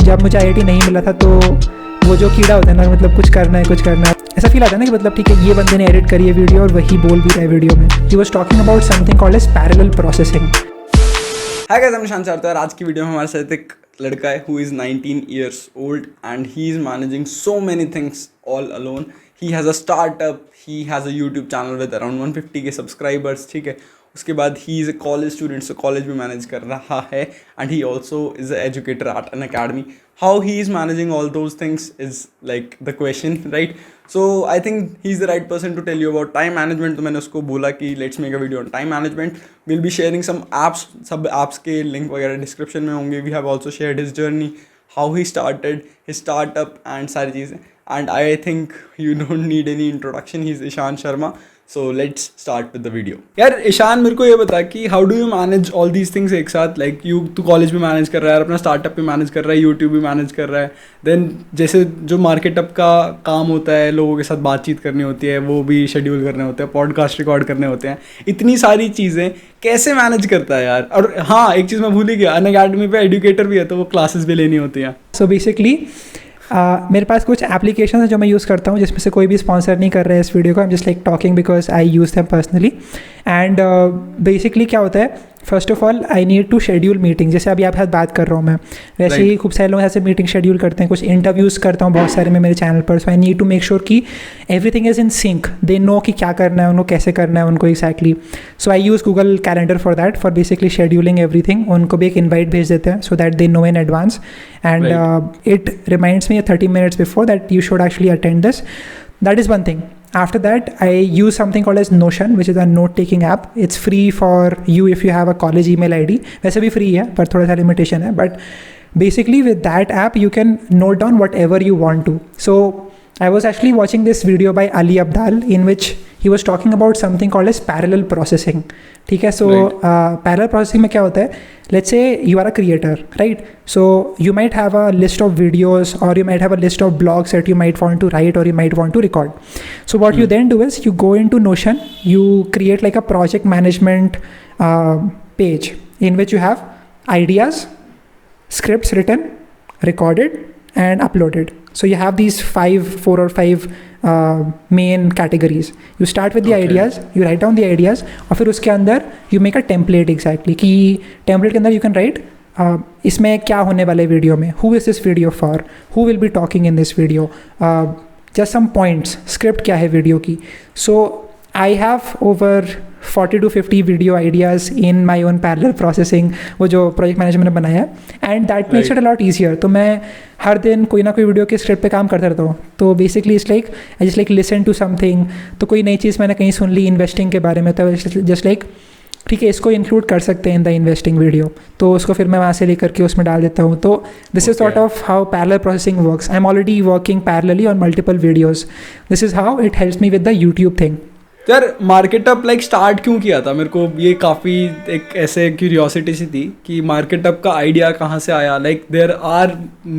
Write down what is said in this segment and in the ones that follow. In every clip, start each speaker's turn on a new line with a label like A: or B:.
A: जब मुझे IIT नहीं मिला था तो वो जो कीड़ा होता है ना, मतलब कुछ करना है ऐसा फील आता है ना कि मतलब ठीक है ये बंदे ने एडिट करी है वीडियो और वही बोल भी रहा है वीडियो में. He was talking about something called as parallel processing.
B: Hi guys, मैं शांत सर. आज की वीडियो में हमारे साथ एक लड़का है who is 19 years old and he is managing so many things all alone. He has a startup, he has a YouTube channel with around 150k subscribers. ठीक है, उसके बाद he is a college student, so college भी manage कर रहा है and he also is a educator at an academy. How he is managing all those things is like the question, right? So I think he is the right person to tell you about time management. तो मैंने उसको बोला कि let's make a video on time management. Will be sharing some apps, सब apps के link वगैरह description में होंगे. We have also shared his journey, how he started his startup and सारी चीज़ें. And I think you don't need any introduction. He is Ishaan Sharma. So let's start with the video. यार ईशान, मेरे को ये बता कि how do you manage all these things एक साथ? लाइक तू कॉलेज भी मैनेज कर रहा है, अपना स्टार्टअप भी मैनेज कर रहा है, यूट्यूब भी मैनेज कर रहा है, देन जैसे जो मार्केट अप का काम होता है, लोगों के साथ बातचीत करनी होती है, वो भी शेड्यूल करने होते हैं, पॉडकास्ट रिकॉर्ड करने होते हैं, इतनी सारी चीज़ें कैसे मैनेज करता है यार? और हाँ, एक चीज़ मैं भूल ही गया, अनअकैडमी पे एजुकेटर भी है, तो वो क्लासेस भी लेनी होती हैं.
A: सो बेसिकली मेरे पास कुछ एप्लीकेशन है जो मैं यूज़ करता हूँ, जिसमें से कोई भी स्पॉन्सर नहीं कर रहा है इस वीडियो को. I am just like talking because I use them personally. And basically क्या होता है, first of all I need to schedule meeting. जैसे अभी आपके साथ बात कर रहा हूँ मैं, वैसे ही खूब सारे लोग ऐसे मीटिंग शेड्यूल करते हैं. कुछ इंटरव्यूज़ करता हूँ बहुत सारे मैं मेरे चैनल पर. So I need to make sure कि everything is in sync. They know कि क्या करना है उनको, कैसे करना है उनको exactly. So I use Google calendar for that, for basically scheduling everything. उनको भी एक इन्वाइट भेज देते हैं so that they know in advance. And it reminds me 30 minutes before that you should actually attend this. That is one thing. After that, I use something called as Notion, which is a note-taking app. It's free for you if you have a college email ID. वैसे भी free है, पर थोड़ा सा limitation है. But basically with that app, you can note down whatever you want to. So I was actually watching this video by Ali Abdal in which he was talking about something called as parallel processing. ठीक है, so parallel processing में क्या होता है? Let's say you are a creator, right? So you might have a list of videos or you might have a list of blogs that you might want to write or you might want to record. So what you then do is you go into Notion, you create like a project management page in which you have ideas, scripts written, recorded and uploaded. So you have these 4 or 5 main categories. You start with the ideas, you write down the ideas, और फिर उसके अंदर you make a template exactly. कि template के अंदर you can write इसमें क्या होने वाले वीडियो में, who is this video for, who will be talking in this video, just some points, script क्या है वीडियो की. So I have over 40 to 50 video ideas in my own parallel processing, वो जो प्रोजेक्ट मैनेजमेंट ने बनाया है, and that makes it a lot easier. तो मैं हर दिन कोई ना कोई वीडियो के स्क्रिप्ट पे काम करता रहता हूँ. तो basically it's like I just like listen to something. तो कोई नई चीज़ मैंने कहीं सुन ली इन्वेस्टिंग के बारे में, तो जस्ट लाइक ठीक है इसको इंक्लूड कर सकते हैं इन द इन्वेस्टिंग वीडियो, तो उसको फिर मैं वहाँ से लेकर के उसमें डाल देता हूँ. तो this is sort of how parallel processing works. I am already working parallelly on multiple videos. This is how it helps me with the YouTube thing.
B: यार मार्केट अप लाइक स्टार्ट क्यों किया था? मेरे को ये काफ़ी एक ऐसे क्यूरियोसिटी सी थी कि मार्केट अप का आइडिया कहाँ से आया. Like there are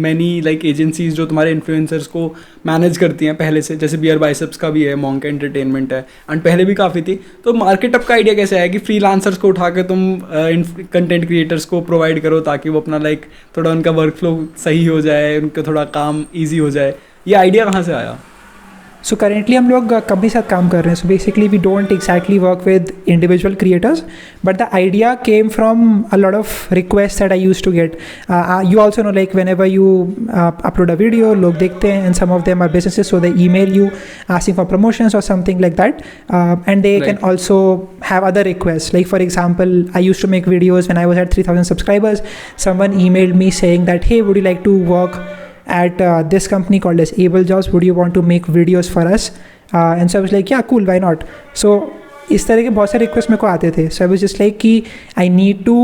B: many like agencies जो तुम्हारे इन्फ्लुएंसर्स को मैनेज करती हैं पहले से, जैसे बियर बाइसेप्स का भी है, मॉन्क एंटरटेनमेंट है, एंड पहले भी काफ़ी थी. तो मार्केट अप का आइडिया कैसे आया कि फ्रीलांसर्स को उठा के तुम कंटेंट क्रिएटर्स को प्रोवाइड करो ताकि वो अपना लाइक थोड़ा उनका वर्क फ्लो सही हो जाए, उनका थोड़ा काम ईजी हो जाए? ये आइडिया कहाँ से आया?
A: सो करेंटली हम लोग कंपनी साथ काम कर रहे हैं. So basically we don't exactly work with individual creators, but the idea came from a lot of request that I use to get. You also know like whenever you upload a video, लोग देखते हैं, and some of them are businesses, so they email you asking for promotions और something like that. And they can also have other request. Like for example, I use to make videos when I was at 3000 subscribers. Someone emailed me saying that, hey, would you like to work at this company called as Able Jobs, would you want to make videos for us? And so I was like, yeah, cool, why not? So इस तरह के बहुत सारे request मेरे को आते थे. So I was just like कि I need to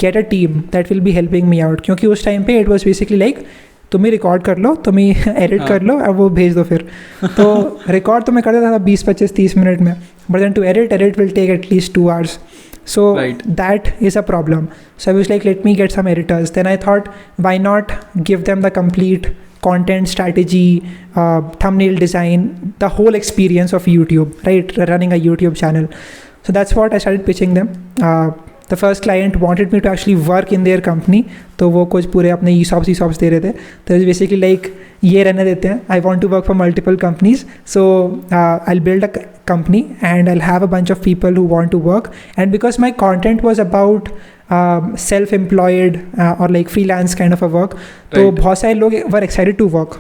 A: get a team that will be helping me out, क्योंकि उस टाइम पे it was basically like तुम ही रिकॉर्ड कर लो, तुम ही एडिट कर लो और वो भेज दो फिर. तो रिकॉर्ड तो मैं करता था 20-25-30 मिनट में, but then to edit will take at least 2 hours. So that is a problem. So I was like, let me get some editors. Then I thought, why not give them the complete content strategy, thumbnail design, the whole experience of YouTube, right? Running a YouTube channel. So that's what I started pitching them. The first client wanted me to actually work in their company, तो वो कुछ पूरे अपने ESOPs दे रहे थे. तो it's basically like ये रहने देते हैं, I want to work for multiple companies, so I build a company and I'll have a bunch of people who want to work. And because my content was about self-employed or like freelance kind of a work, so बहुत सारे लोग were excited to work,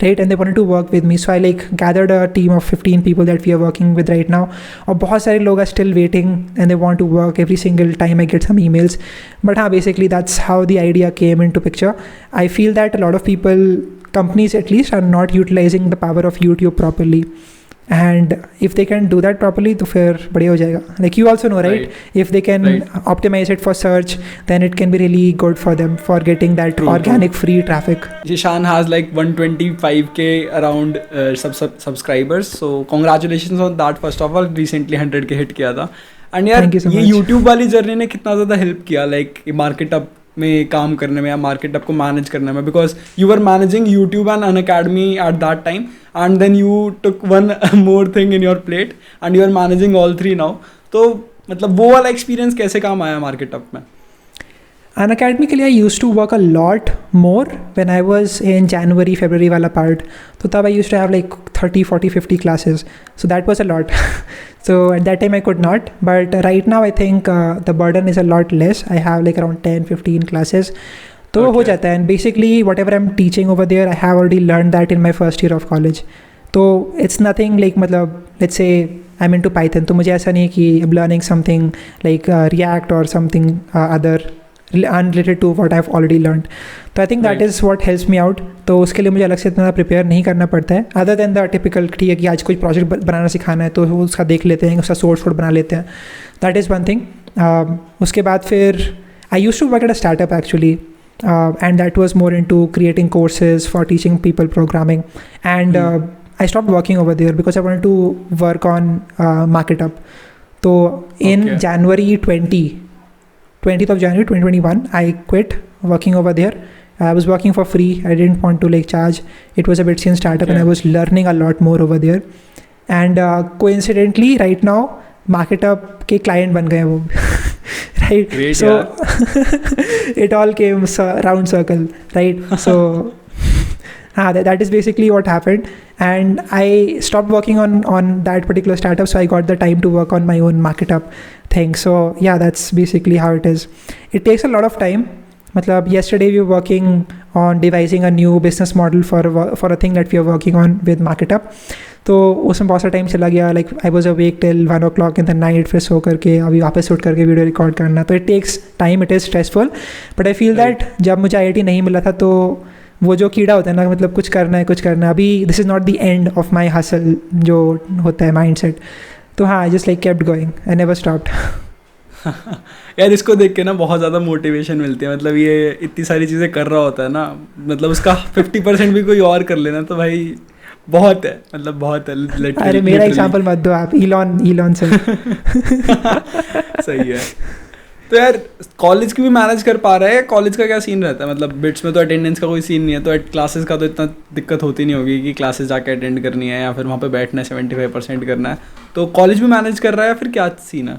A: right, and they wanted to work with me. So I like gathered a team of 15 people that we are working with right now. और बहुत सारे लोग are still waiting and they want to work. Every single time I get some emails. But basically that's how the idea came into picture. I feel that a lot of people, companies at least, are not utilizing the power of YouTube properly. And if they can do that properly, तो फिर बढ़िया हो जाएगा. Like you also know, right? If they can optimize it for search, then it can be really good for them for getting that organic free traffic.
B: Zishan has like 125k around subscribers. So congratulations on that. First of all, recently 100k hit किया था. And यार ये YouTube वाली journey ने कितना ज़्यादा help किया, like मार्केटअप में काम करने में या मार्केटअप को मैनेज करने में, because you are managing YouTube and Unacademy at that time and then you took one more thing in your plate and you are managing all three now. तो मतलब वो वाला एक्सपीरियंस कैसे काम आया मार्केटअप में?
A: Unacademically, I used to work a lot more when I was in January, February wala part. So tab I used to have like 30, 40, 50 classes. So that was a lot. So at that time I could not. But right now I think the burden is a lot less. I have like around 10, 15 classes. So ho jata hai. And basically whatever I'm teaching over there, I have already learned that in my first year of college. So it's nothing like matlab, let's say I'm into Python. तो मुझे ऐसा नहीं है कि I'm learning something like React or something other unrelated to what I've already learned. तो I think that is what helps me out. तो उसके लिए मुझे अलग से इतना प्रिपेयर नहीं करना पड़ता है, अदर देन द टिपिकल ठीक है कि आज कोई प्रोजेक्ट बनाना सिखाना है तो वो उसका देख लेते हैं, उसका सोर्स कोड बना लेते हैं. That is one thing. उसके बाद फिर I used to work at a startup actually, and that was more into creating courses for teaching people programming, and I stopped working over there because I wanted to work on MarketUp. So in January 20th of January 2021, I quit working over there. I was working for free. I didn't want to like charge. It was a bit since startup and I was learning a lot more over there. And coincidentally, right now, MarketUp के client बन गए वो. Right? Great, so it all came round circle, right? So that is basically what happened. And I stopped working on that particular startup, so I got the time to work on my own MarketUp thing. So yeah, that's basically how it is. It takes a lot of time. Matlab, yesterday we were working on devising a new business model for a thing that we are working on with MarketUp. तो उसमें बहुत सा time चला गया. Like I was awake till 1 o'clock in the night, फिर सो करके अभी वापस उठ करके वीडियो रिकॉर्ड करना. तो it takes time, it is stressful. But I feel that जब मुझे IIT नहीं मिला था तो वो जो कीड़ा होता है ना, मतलब कुछ करना है अभी, this is not the end of my hustle जो होता है माइंड सेट. तो हाँ, आई just like kept going, I never stopped.
B: यार इसको देख के ना बहुत ज़्यादा मोटिवेशन मिलती है. मतलब ये इतनी सारी चीज़ें कर रहा होता है ना, मतलब उसका 50% भी कोई और कर लेना तो भाई बहुत है, मतलब बहुत है.
A: अरे मेरा एग्जांपल मत दो आप, इलॉन से.
B: सही है. तो यार कॉलेज की भी मैनेज कर पा रहा है. कॉलेज का क्या सीन रहता है? मतलब बिट्स में तो अटेंडेंस का कोई सीन नहीं है, तो क्लासेस का तो इतना दिक्कत होती नहीं होगी कि क्लासेस जाके अटेंड करनी है या फिर वहाँ पे बैठना है, 75% करना है. तो कॉलेज भी मैनेज कर रहा है, फिर क्या सीन है?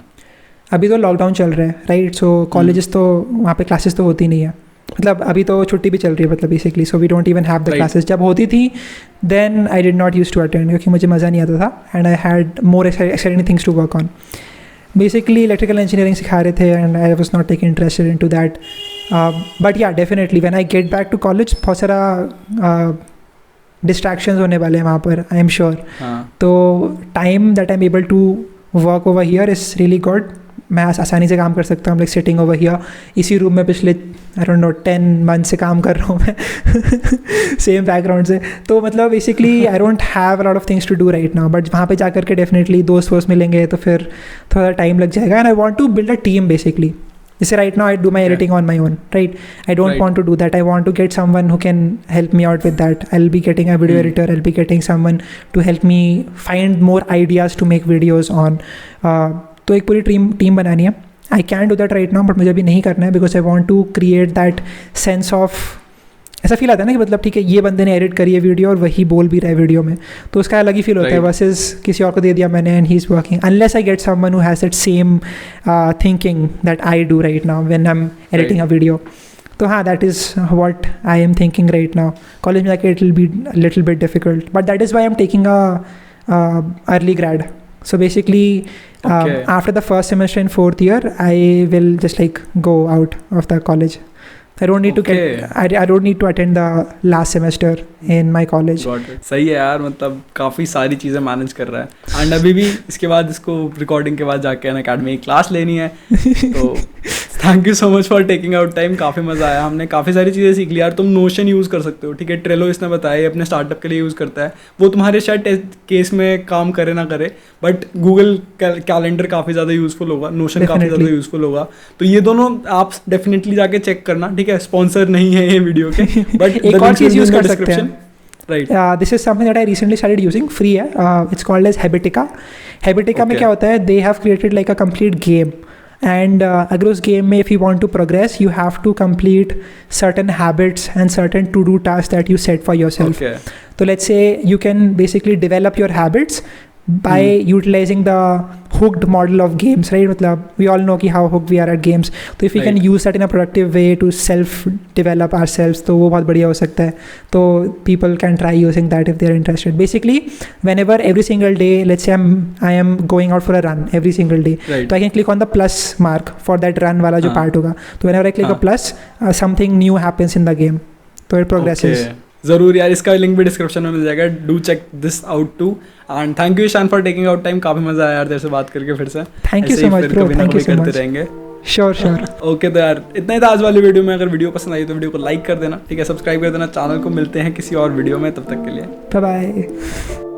A: अभी तो लॉकडाउन चल रहा है, राइट? सो कॉलेजेस तो वहाँ पे क्लासेस तो होती नहीं है. मतलब अभी तो छुट्टी भी चल रही है, मतलब basically. So we don't even have the classes. जब होती थी then I did not use to attend, क्योंकि मुझे मज़ा नहीं आता था. And I had more exciting things to work on. Basically electrical engineering सिखा रहे थे and I was not take interested in to that. But yeah definitely when I get back to college बहुत सारा डिस्ट्रैक्शंस होने वाले हैं वहाँ पर, आई एम श्योर. तो time that I am able to work over here is really good. मैं आसानी से काम कर सकता हूँ. लाइक सिटिंग ओवर हियर, इसी रूम में पिछले आई डोंट नो 10 मंथ से काम कर रहा हूँ मैं सेम बैकग्राउंड से. तो मतलब basically I don't have a lot of things to do right now. But वहाँ पे जा करके डेफिनेटली दोस्त मिलेंगे तो फिर थोड़ा टाइम लग जाएगा. And I want to build a team basically. जैसे right now I do my editing on my own, right? I don't want to do that. I want to get someone who can help me out with that. I will be getting a video editor, I will be getting someone to help me find more ideas to make videos on. तो एक पूरी team बनानी है. I can do that right now, but मुझे अभी नहीं करना है because I want to create that sense of ऐसा फील आता है ना कि मतलब ठीक है ये बंदे ने एडिट करी है वीडियो और वही बोल भी रहा है वीडियो में, तो उसका अलग ही फील होता है वर्सेस किसी और को दे दिया मैंने and he is working, unless I get someone who has that same thinking that I do right now when I am editing a video. तो हाँ, that is what I am thinking right now. College में जाके it will be little bit difficult, but that is why I am taking a early grade. So basically, after the first semester in 4th year, I will just like go out of the college. I don't need to get. I don't need to attend the last semester in my college.
B: सही है यार, मतलब काफ़ी सारी चीज़ें manage कर रहा है. एंड अभी भी इसके बाद इसको रिकॉर्डिंग के बाद जाके अनअकैडमी की क्लास लेनी है. तो thank you so much for taking out time. काफ़ी मज़ा आया, हमने काफ़ी सारी चीज़ें सीख ली यार. तुम नोशन यूज़ कर सकते हो, ठीक है. ट्रेलो इसने बताया अपने स्टार्टअप के लिए यूज़ करता है. वो तुम्हारे शायद केस में काम करे ना करे, बट गूगल कैलेंडर काफ़ी ज़्यादा यूज़फुल होगा, नोशन काफ़ी ज़्यादा यूज़फुल होगा. तो ये दोनों आप डेफिनेटली जाके चेक करना, ठीक है. स्पॉन्सर नहीं है ये वीडियो के, बट
A: एक और चीज़ यूज़ कर सकते हैं.
B: Right.
A: This is something that I recently started using. Free है. It's called as Habitica. Habitica में क्या होता है? They have created like a complete game. And अगर उस गेम में if you want to progress, you have to complete certain habits and certain to-do tasks that you set for yourself. Okay. So let's say you can basically develop your habits by utilizing the hooked model of games, right? मतलब we all know कि how hooked we are at games. तो if we can use that in a productive way to self develop ourselves, तो वो बहुत बढ़िया हो सकता है. तो people can try using that if they are interested. Basically, whenever every single day, let's say I am going out for a run every single day, तो I can click on the plus mark for that run वाला जो part होगा. तो whenever I click a plus, something new happens in the game. तो it progresses.
B: ज़रूर यार, इसका link भी डिस्क्रिप्शन में मिल जाएगा. Do check this out too. And thank you Ishaan for taking out time. काफ़ी मज़ा आया यार तेरे से बात करके फिर से.
A: Thank you so much bro. Thank you so much.
B: रहेंगे.
A: श्योर.
B: ओके, तो यार इतना ही था आज वाली वीडियो में. अगर वीडियो पसंद आई तो वीडियो को लाइक कर देना, ठीक है. सब्सक्राइब कर देना. चैनल को मिलते हैं किसी और वीडियो में, तब तक के लिए
A: बाय बाय.